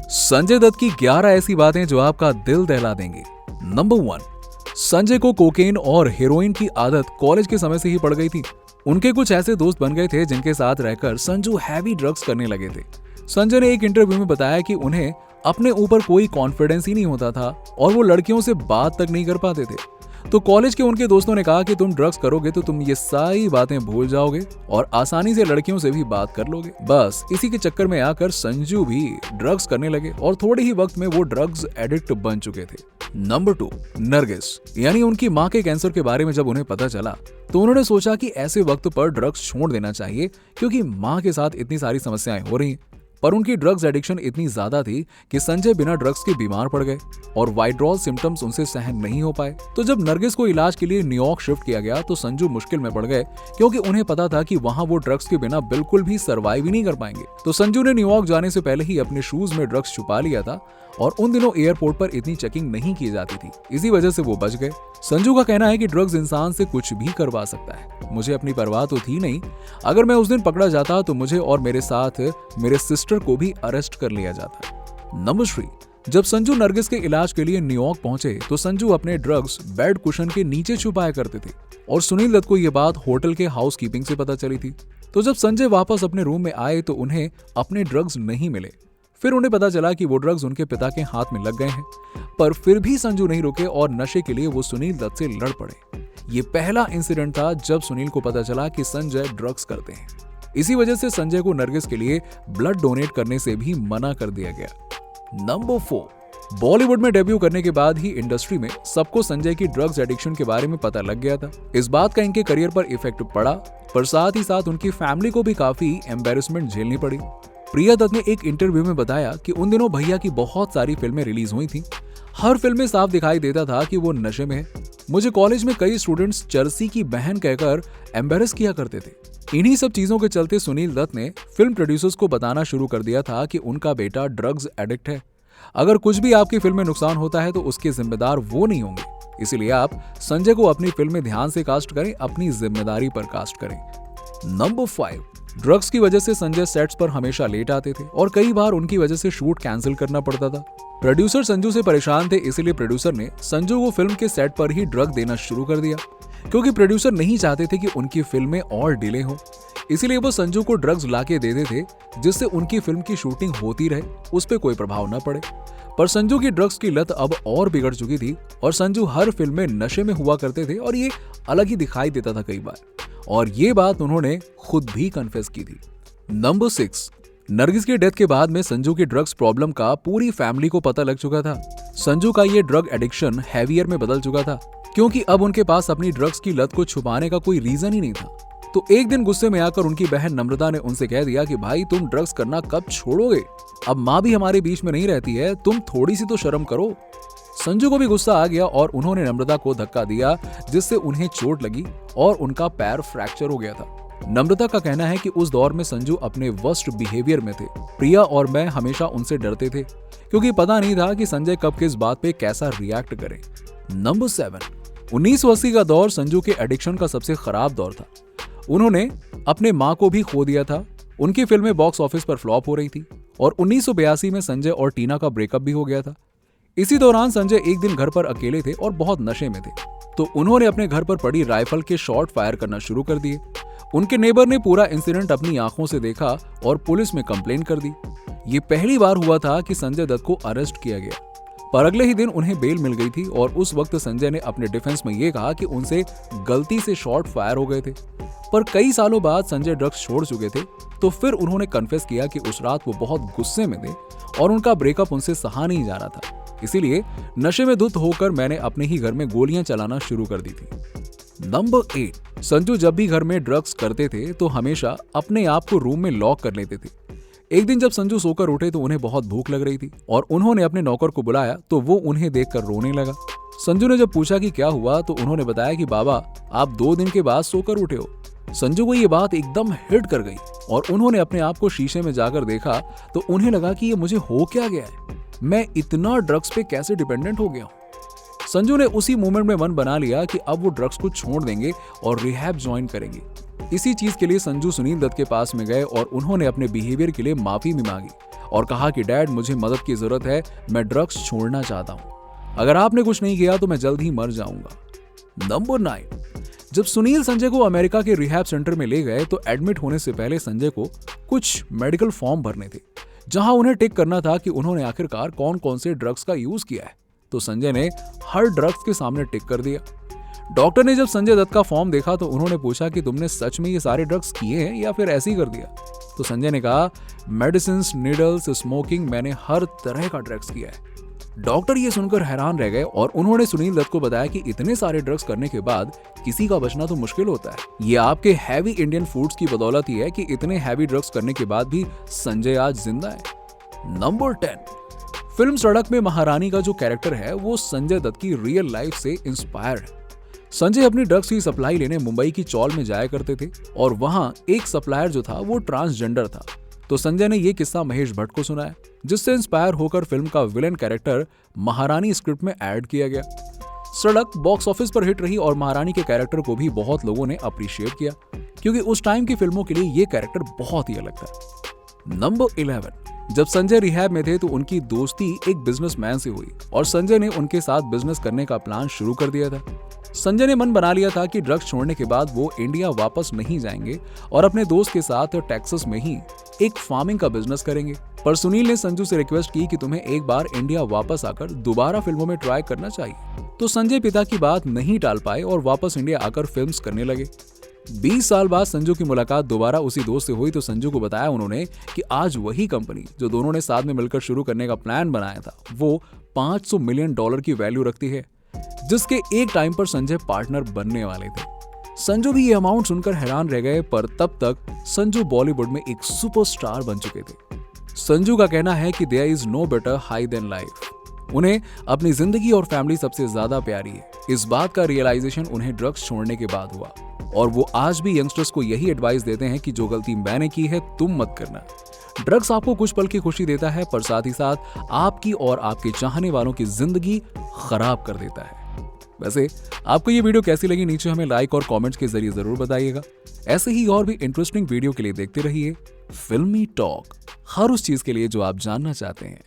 संजय दत्त की 11 ऐसी बातें जो आपका दिल दहला देंगे। नंबर 1, संजय को कोकेन और हेरोइन की आदत कॉलेज के समय से ही पड़ गई थी। उनके कुछ ऐसे दोस्त बन गए थे जिनके साथ रहकर संजू हैवी ड्रग्स करने लगे थे। संजय ने एक इंटरव्यू में बताया कि उन्हें अपने ऊपर कोई कॉन्फिडेंस ही नहीं होता था और वो लड़कियों से बात तक नहीं कर पाते थे। तो कॉलेज के उनके दोस्तों ने कहा कि तुम ड्रग्स करोगे तो तुम ये सारी बातें भूल जाओगे और आसानी से लड़कियों से भी बात कर लोगे। बस इसी के चक्कर में आकर संजू भी ड्रग्स करने लगे और थोड़े ही वक्त में वो ड्रग्स एडिक्ट बन चुके थे। नंबर 2, नरगिस यानी उनकी मां के कैंसर के बारे में जब उन्हें पता चला तो उन्होंने सोचा कि ऐसे वक्त पर ड्रग्स छोड़ देना चाहिए क्योंकि मां के साथ इतनी सारी समस्याएं हो रही। पर उनकी ड्रग्स एडिक्शन इतनी ज्यादा थी कि संजय बिना ड्रग्स के बीमार पड़ गए और वाइड्रॉल सिम्टम्स उनसे सहन नहीं हो पाए। तो जब नरगिस को इलाज के लिए न्यूयॉर्क शिफ्ट किया गया तो संजू मुश्किल में पड़ गए क्योंकि उन्हें पता था कि वहां वो ड्रग्स के बिना बिल्कुल भी सर्वाइव ही नहीं कर पाएंगे। तो संजू ने न्यूयॉर्क जाने से पहले ही अपने शूज में ड्रग्स छुपा लिया था और उन दिनों एयरपोर्ट पर इतनी चेकिंग नहीं की जाती थी, इसी वजह से वो बच गए। संजू का कहना है कि ड्रग्स इंसान से कुछ भी करवा सकता है। मुझे अपनी परवाह तो थी नहीं, अगर मैं उस दिन पकड़ा जाता तो मुझे और मेरे साथ मेरे सिस्टर को भी अरेस्ट कर लिया जाता। नंबर 3, जब संजू नरगिस के इलाज के लिए न्यूयॉर्क पहुंचे तो संजू अपने ड्रग्स बेड कुशन के नीचे छुपाया करते थे और सुनील दत्त को यह बात होटल के हाउसकीपिंग से पता चली थी। तो जब संजय वापस अपने रूम में आए तो उन्हें अपने ड्रग्स नहीं मिले। फिर उन्हें पता चला कि वो ड्रग्स उनके पिता के हाथ में लग गए हैं, पर फिर भी संजू नहीं रुके और नशे के लिए वो सुनील दत्त से लड़ पड़े। ये पहला इंसिडेंट था जब सुनील को पता चला कि संजय ड्रग्स करते हैं। इसी वजह से संजय को नरगिस के लिए ब्लड डोनेट करने से भी मना कर दिया गया। नंबर 4, बॉलीवुड में डेब्यू करने के बाद ही इंडस्ट्री में सबको संजय की ड्रग्स एडिक्शन के बारे में पता लग गया था। इस बात का इनके करियर पर इफेक्ट पड़ा, पर साथ ही साथ उनकी फैमिली को भी काफी एम्बेरसमेंट झेलनी पड़ी। प्रिया दत्त ने एक इंटरव्यू में बताया कि उन दिनों भैया की बहुत सारी फिल्में रिलीज हुई थी। हर फिल्म में साफ दिखाई देता था कि वो नशे में है। मुझे कॉलेज में कई स्टूडेंट्स चर्सी की बहन कहकर एम्बेरस किया करते थे। इन्हीं सब चीजों के चलते सुनील दत्त ने फिल्म प्रोड्यूसर्स को बताना शुरू कर दिया था कि उनका बेटा ड्रग्स एडिक्ट है। अगर कुछ भी आपकी फिल्म में नुकसान होता है तो उसके जिम्मेदार वो नहीं होंगे, इसीलिए आप संजय को अपनी फिल्म में ध्यान से कास्ट करें, अपनी जिम्मेदारी पर कास्ट करें। नंबर 5, ड्रग्स की वजह से संजय सेट्स पर हमेशा लेट आते थे और कई बार उनकी वजह से शूट कैंसिल करना पड़ता था। प्रोड्यूसर संजू से परेशान थे, इसीलिए प्रोड्यूसर ने संजू को फिल्म के सेट पर ही ड्रग देना शुरू कर दिया क्योंकि प्रोड्यूसर नहीं चाहते थे कि उनकी फिल्में और डिले हो। इसीलिए वो संजू को ड्रग्स लाके देते थे जिससे उनकी फिल्म की शूटिंग होती रहे, उस पर कोई प्रभाव न पड़े। पर संजू की ड्रग्स की लत अब और बिगड़ चुकी थी और संजू हर फिल्म में नशे में हुआ करते थे और ये अलग ही दिखाई देता था कई बार, और ये बात उन्होंने खुद भी कन्फेस की थी। नंबर 6, नरगिस के डेथ के बाद में संजू की ड्रग्स प्रॉब्लम का पूरी फैमिली को पता लग चुका था। संजू का ये ड्रग एडिक्शन हैवियर में बदल चुका था क्योंकि अब उनके पास अपनी ड्रग्स की लत को छुपाने का कोई रीजन ही नहीं था। तो एक दिन गुस्से में आकर उनकी बहन नम्रता ने उनसे कह दिया कि भाई तुम ड्रग्स करना कब छोड़ोगे? अब माँ भी हमारे बीच में नहीं रहती है, तुम थोड़ी सी तो शर्म करो। संजू को भी गुस्सा आ गया और उन्होंने नम्रता को धक्का दिया जिससे उन्हें चोट लगी और उनका पैर फ्रैक्चर हो गया था। नम्रता का कहना है कि उस दौर में संजू अपने वर्स्ट बिहेवियर में थे। प्रिया और मैं हमेशा उनसे डरते थे क्योंकि पता नहीं था कि संजय कब किस बात पे कैसा रिएक्ट करे। नंबर 7, 1980 का दौर संजू के एडिक्शन का सबसे खराब दौर था। उन्होंने अपने माँ को भी खो दिया था। उनकी फिल्में बॉक्स ऑफिस पर फ्लॉप हो रही थी और 1982 में संजय और टीना का ब्रेकअप भी हो गया था। इसी दौरान संजय एक दिन घर पर अकेले थे और बहुत नशे में थे, तो उन्होंने अपने घर पर पड़ी राइफल के शॉट फायर करना शुरू कर दिए। उनके नेबर ने पूरा इंसिडेंट अपनी आंखों से देखा और पुलिस में कंप्लेंट कर दी। ये पहली बार हुआ था कि संजय दत्त को अरेस्ट किया गया, पर अगले ही दिन उन्हें बेल मिल गई थी और उस वक्त संजय ने अपने डिफेंस में ये कहा कि उनसे गलती से शॉट फायर हो गए थे। पर कई सालों बाद संजय ड्रग्स छोड़ चुके थे, तो फिर उन्होंने कन्फेस किया कि उस रात वो बहुत गुस्से में थे और उनका ब्रेकअप उनसे सहा नहीं जा रहा था। इसीलिए नशे में धुत होकर मैंने अपने ही घर में गोलियां चलाना शुरू कर दी थी। नंबर 8, संजू जब भी घर में ड्रग्स करते थे तो हमेशा अपने आप को रूम में लॉक कर लेते थे। एक दिन जब संजू सोकर उठे तो उन्हें बहुत भूख लग रही थी और उन्होंने अपने नौकर को बुलाया तो वो उन्हें देखकर रोने लगा। संजू ने जब पूछा कि क्या हुआ तो उन्होंने बताया कि बाबा आप 2 दिन के बाद सोकर उठे हो। संजू को ये बात एकदम हिट कर गई और उन्होंने अपने आप को शीशे में जाकर देखा तो उन्हें लगा कि ये मुझे हो क्या गया है, मैं इतना ड्रग्स पे कैसे डिपेंडेंट हो गया हूँ। संजू ने उसी मोमेंट में मन बना लिया कि अब वो ड्रग्स को छोड़ देंगे और रिहैब ज्वाइन करेंगे। इसी चीज के लिए संजू सुनील दत्त के पास में गए और उन्होंने अपने बिहेवियर के लिए माफी भी मांगी और कहा कि डैड मुझे मदद की जरूरत है, मैं ड्रग्स छोड़ना चाहता हूँ। अगर आपने कुछ नहीं किया तो मैं जल्द ही मर जाऊंगा। नंबर 9, जब सुनील संजय को अमेरिका के रिहैब सेंटर में ले गए तो एडमिट होने से पहले संजय को कुछ मेडिकल फॉर्म भरने थे, जहां उन्हें टिक करना था कि उन्होंने आखिरकार कौन कौन से ड्रग्स का यूज किया है। तो संजय ने हर ड्रग्स के सामने टिक कर दिया। डॉक्टर ने जब संजय दत्त का फॉर्म देखा तो उन्होंने पूछा कि तुमने सच में ये सारे ड्रग्स किए हैं या फिर ऐसे ही कर दिया। तो संजय ने कहा, मेडिसिन, नीडल्स, स्मोकिंग, मैंने हर तरह का ड्रग्स किया है। डॉक्टर ये सुनकर हैरान रह गए और उन्होंने सुनील दत्त को बताया कि इतने सारे ड्रग्स करने के बाद किसी का बचना तो मुश्किल होता है। ये आपके हैवी इंडियन फूड्स की बदौलत ही है कि इतने हैवी ड्रग्स करने के बाद भी संजय आज जिंदा है। नंबर 10, फिल्म सड़क में महारानी का जो कैरेक्टर है वो संजय दत्त की रियल लाइफ से इंस्पायर्ड है। संजय अपनी ड्रग्स की सप्लाई लेने मुंबई की चौल में जाया करते थे और वहां एक सप्लायर जो था वो ट्रांसजेंडर था। तो संजय ने ये किस्सा महेश भट्ट को सुनाया, जिससे इंस्पायर होकर फिल्म का विलेन कैरेक्टर महारानी स्क्रिप्ट में ऐड किया गया। सड़क बॉक्स ऑफिस पर हिट रही और महारानी के कैरेक्टर को भी बहुत लोगों ने अप्रिशिएट किया, क्योंकि उस टाइम की फिल्मों के लिए ये कैरेक्टर बहुत ही अलग था। नंबर 11, जब संजय रिहैब में थे तो उनकी दोस्ती एक बिजनेसमैन से हुई और संजय ने उनके साथ बिजनेस करने का प्लान शुरू कर दिया था। संजय ने मन बना लिया था कि ड्रग्स छोड़ने के बाद वो इंडिया वापस नहीं जाएंगे और अपने दोस्त के साथ टेक्सास में ही एक फार्मिंग का बिजनेस करेंगे। पर सुनील ने संजू से रिक्वेस्ट की कि तुम्हें एक बार इंडिया वापस आकर दोबारा फिल्मों में ट्राई करना चाहिए। तो संजय पिता की बात नहीं टाल पाए और वापस इंडिया आकर फिल्म्स करने लगे। 20 साल बाद संजू की मुलाकात दोबारा उसी दोस्त से हुई तो संजू को बताया उन्होंने कि आज वही कंपनी जो दोनों ने साथ में मिलकर शुरू करने का प्लान बनाया था वो $500 मिलियन की वैल्यू रखती है, जिसके एक टाइम पर संजय पार्टनर बनने वाले थे। संजू भी ये अमाउंट सुनकर हैरान रह गए, पर तब तक संजू बॉलीवुड में एक सुपरस्टार बन चुके थे। संजू का कहना है कि there is no better high than life. उन्हें अपनी जिंदगी और फैमिली सबसे ज्यादा प्यारी है। इस बात का रियलाइजेशन उन्हें ड्रग्स छोड़ने के बाद हुआ और वो आज भी यंगस्टर्स को यही एडवाइस देते हैं कि जो गलती मैंने की है तुम मत करना। ड्रग्स आपको कुछ पल की खुशी देता है, पर साथ ही साथ आपकी और आपके चाहने वालों की जिंदगी खराब कर देता है। वैसे आपको ये वीडियो कैसी लगी, नीचे हमें लाइक और कमेंट्स के जरिए जरूर बताइएगा। ऐसे ही और भी इंटरेस्टिंग वीडियो के लिए देखते रहिए फिल्मी टॉक, हर उस चीज के लिए जो आप जानना चाहते हैं।